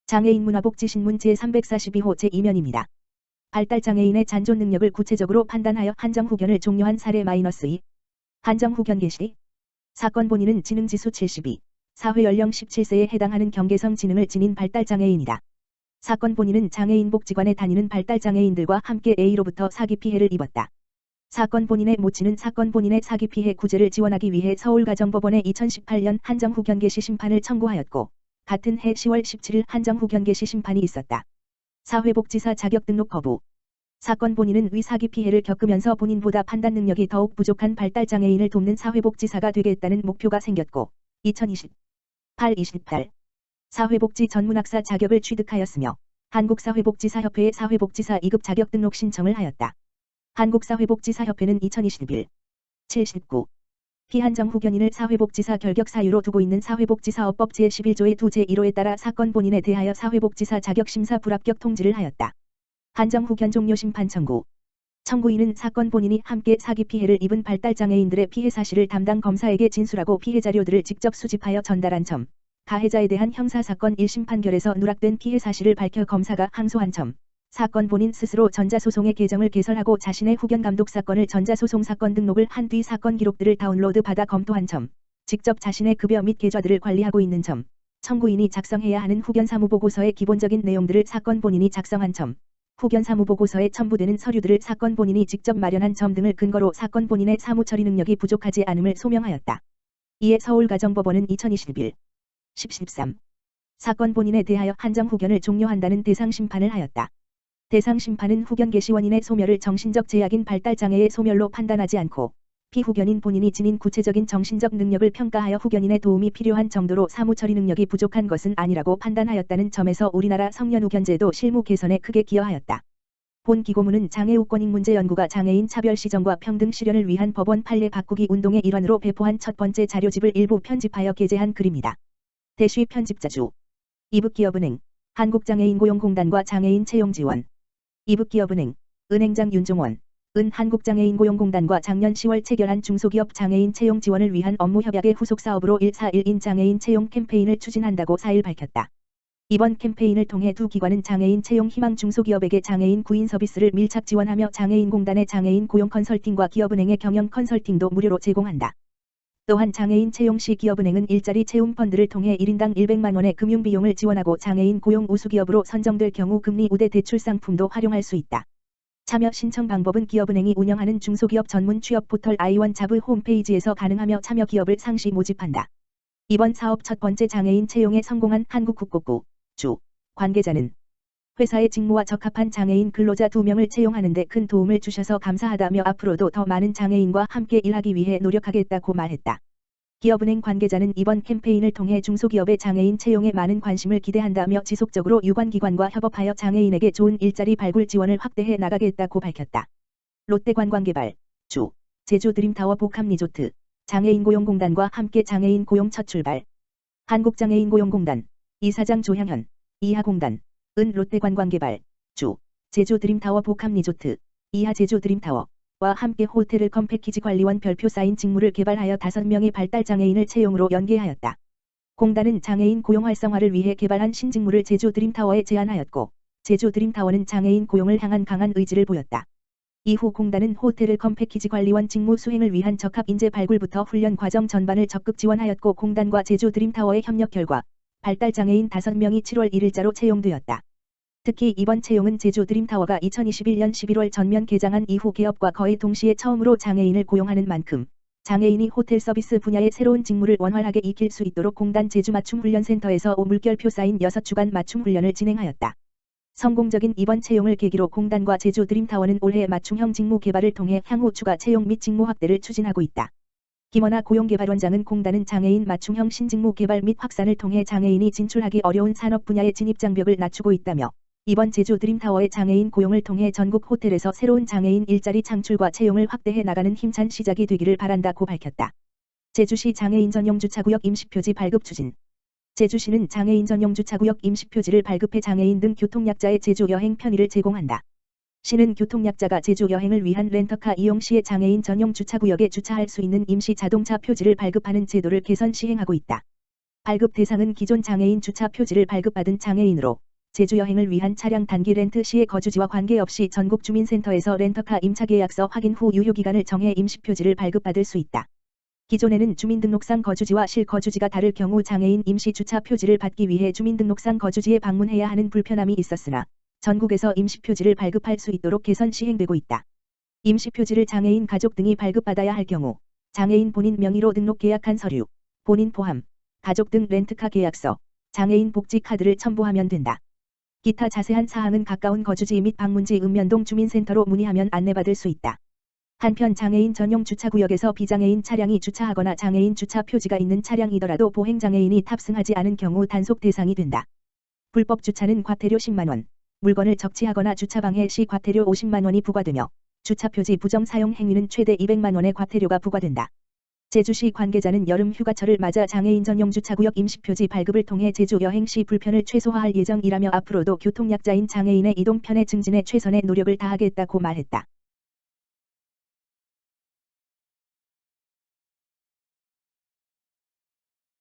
장애인 문화복지신문 제342호 제2면입니다. 발달장애인의 잔존 능력을 구체적으로 판단하여 한정 후견을 종료한 사례 -2. 한정 후견 개시. 사건 본인은 지능지수 72, 사회 연령 17세에 해당하는 경계성 지능을 지닌 발달장애인이다. 사건 본인은 장애인 복지관에 다니는 발달장애인들과 함께 A로부터 사기 피해를 입었다. 사건 본인의 모친은 사건 본인의 사기 피해 구제를 지원하기 위해 서울가정법원에 2018년 한정 후견 개시 심판을 청구하였고, 같은 해 10월 17일 한정 후견 개시 심판이 있었다. 사회복지사 자격 등록 거부. 사건 본인은 위 사기 피해를 겪으면서 본인보다 판단 능력이 더욱 부족한 발달장애인을 돕는 사회복지사가 되겠다는 목표가 생겼고, 2028 사회복지 전문학사 자격을 취득하였으며, 한국사회복지사협회에 사회복지사 2급 자격 등록 신청을 하였다. 한국사회복지사협회는 2021 79 피한정 후견인을 사회복지사 결격 사유로 두고 있는 사회복지사업법 제11조의 2 제1호에 따라 사건 본인에 대하여 사회복지사 자격심사 불합격 통지를 하였다. 한정 후견 종료 심판 청구. 청구인은 사건 본인이 함께 사기 피해를 입은 발달장애인들의 피해 사실을 담당 검사에게 진술하고 피해 자료들을 직접 수집하여 전달한 점, 가해자에 대한 형사사건 1심 판결에서 누락된 피해 사실을 밝혀 검사가 항소한 점, 사건 본인 스스로 전자소송의 계정을 개설하고 자신의 후견 감독 사건을 전자소송 사건 등록을 한 뒤 사건 기록들을 다운로드 받아 검토한 점, 직접 자신의 급여 및 계좌들을 관리하고 있는 점, 청구인이 작성해야 하는 후견 사무보고서의 기본적인 내용들을 사건 본인이 작성한 점, 후견 사무보고서에 첨부되는 서류들을 사건 본인이 직접 마련한 점 등을 근거로 사건 본인의 사무처리 능력이 부족하지 않음을 소명하였다. 이에 서울가정법원은 2021 10-13 사건 본인에 대하여 한정 후견을 종료한다는 대상 심판을 하였다. 대상 심판은 후견 개시 원인의 소멸을 정신적 제약인 발달장애의 소멸로 판단하지 않고, 피후견인 본인이 지닌 구체적인 정신적 능력을 평가하여 후견인의 도움이 필요한 정도로 사무처리 능력이 부족한 것은 아니라고 판단하였다는 점에서 우리나라 성년후견제도 실무 개선에 크게 기여하였다. 본 기고문은 장애우권익문제연구가 장애인 차별 시정과 평등 실현을 위한 법원 판례 바꾸기 운동의 일환으로 배포한 첫 번째 자료집을 일부 편집하여 게재한 글입니다. 대쉬 편집자주 이북기업은행, 한국장애인고용공단과 장애인 채용지원. 이북기업은행, 은행장 윤종원, 한국장애인고용공단과 작년 10월 체결한 중소기업 장애인 채용 지원을 위한 업무협약의 후속 사업으로 141인 장애인 채용 캠페인을 추진한다고 4일 밝혔다. 이번 캠페인을 통해 두 기관은 장애인 채용 희망 중소기업에게 장애인 구인 서비스를 밀착 지원하며 장애인공단의 장애인 고용 컨설팅과 기업은행의 경영 컨설팅도 무료로 제공한다. 또한 장애인 채용 시 기업은행은 일자리 채용 펀드를 통해 1인당 100만 원의 금융비용을 지원하고 장애인 고용 우수기업으로 선정될 경우 금리 우대 대출 상품도 활용할 수 있다. 참여 신청 방법은 기업은행이 운영하는 중소기업 전문 취업 포털 아이원 자브 홈페이지에서 가능하며 참여 기업을 상시 모집한다. 이번 사업 첫 번째 장애인 채용에 성공한 한국국공국 주 관계자는 회사의 직무와 적합한 장애인 근로자 2명을 채용하는 데 큰 도움을 주셔서 감사하다며 앞으로도 더 많은 장애인과 함께 일하기 위해 노력하겠다고 말했다. 기업은행 관계자는 이번 캠페인을 통해 중소기업의 장애인 채용에 많은 관심을 기대한다며 지속적으로 유관기관과 협업하여 장애인에게 좋은 일자리 발굴 지원을 확대해 나가겠다고 밝혔다. 롯데관광개발 주 제주 드림타워 복합리조트 장애인고용공단과 함께 장애인 고용 첫 출발. 한국장애인고용공단 이사장 조향현 이하공단 롯데관광개발 주 제주 드림타워 복합리조트 이하 제주 드림타워와 함께 호텔을 컴패키지 관리원 별표 사인 직무를 개발하여 5명의 발달장애인을 채용으로 연계하였다. 공단은 장애인 고용 활성화를 위해 개발한 신직무를 제주 드림타워에 제안하였고, 제주 드림타워는 장애인 고용을 향한 강한 의지를 보였다. 이후 공단은 호텔을 컴패키지 관리원 직무 수행을 위한 적합 인재 발굴부터 훈련 과정 전반을 적극 지원하였고, 공단과 제주 드림타워의 협력 결과 발달장애인 5명이 7월 1일자로 채용되었다. 특히 이번 채용은 제주 드림타워가 2021년 11월 전면 개장한 이후 개업과 거의 동시에 처음으로 장애인을 고용하는 만큼 장애인이 호텔 서비스 분야의 새로운 직무를 원활하게 익힐 수 있도록 공단 제주 맞춤훈련센터에서 물결표 쌓인 6주간 맞춤 훈련을 진행하였다. 성공적인 이번 채용을 계기로 공단과 제주 드림타워는 올해 맞춤형 직무 개발을 통해 향후 추가 채용 및 직무 확대를 추진하고 있다. 김원아 고용개발원장은 공단은 장애인 맞춤형 신직무 개발 및 확산을 통해 장애인이 진출하기 어려운 산업 분야의 진입 장벽을 낮추고 있다며, 이번 제주 드림타워의 장애인 고용을 통해 전국 호텔에서 새로운 장애인 일자리 창출과 채용을 확대해 나가는 힘찬 시작이 되기를 바란다고 밝혔다. 제주시 장애인 전용 주차구역 임시표지 발급 추진. 제주시는 장애인 전용 주차구역 임시표지를 발급해 장애인 등 교통약자의 제주 여행 편의를 제공한다. 시는 교통약자가 제주 여행을 위한 렌터카 이용 시에 장애인 전용 주차구역에 주차할 수 있는 임시 자동차 표지를 발급하는 제도를 개선 시행하고 있다. 발급 대상은 기존 장애인 주차 표지를 발급받은 장애인으로 제주 여행을 위한 차량 단기 렌트 시의 거주지와 관계없이 전국 주민센터에서 렌터카 임차계약서 확인 후 유효기간을 정해 임시표지를 발급받을 수 있다. 기존에는 주민등록상 거주지와 실거주지가 다를 경우 장애인 임시주차 표지를 받기 위해 주민등록상 거주지에 방문해야 하는 불편함이 있었으나 전국에서 임시표지를 발급할 수 있도록 개선 시행되고 있다. 임시표지를 장애인 가족 등이 발급받아야 할 경우 장애인 본인 명의로 등록 계약한 서류, 본인 포함, 가족 등 렌트카 계약서, 장애인 복지 카드를 첨부하면 된다. 기타 자세한 사항은 가까운 거주지 및 방문지 읍면동 주민센터로 문의하면 안내받을 수 있다. 한편 장애인 전용 주차구역에서 비장애인 차량이 주차하거나 장애인 주차 표지가 있는 차량이더라도 보행장애인이 탑승하지 않은 경우 단속 대상이 된다. 불법 주차는 과태료 10만원, 물건을 적치하거나 주차방해 시 과태료 50만원이 부과되며 주차표지 부정 사용 행위는 최대 200만원의 과태료가 부과된다. 제주시 관계자는 여름 휴가철을 맞아 장애인 전용 주차구역 임시표지 발급을 통해 제주 여행 시 불편을 최소화할 예정이라며 앞으로도 교통약자인 장애인의 이동 편의 증진에 최선의 노력을 다하겠다고 말했다.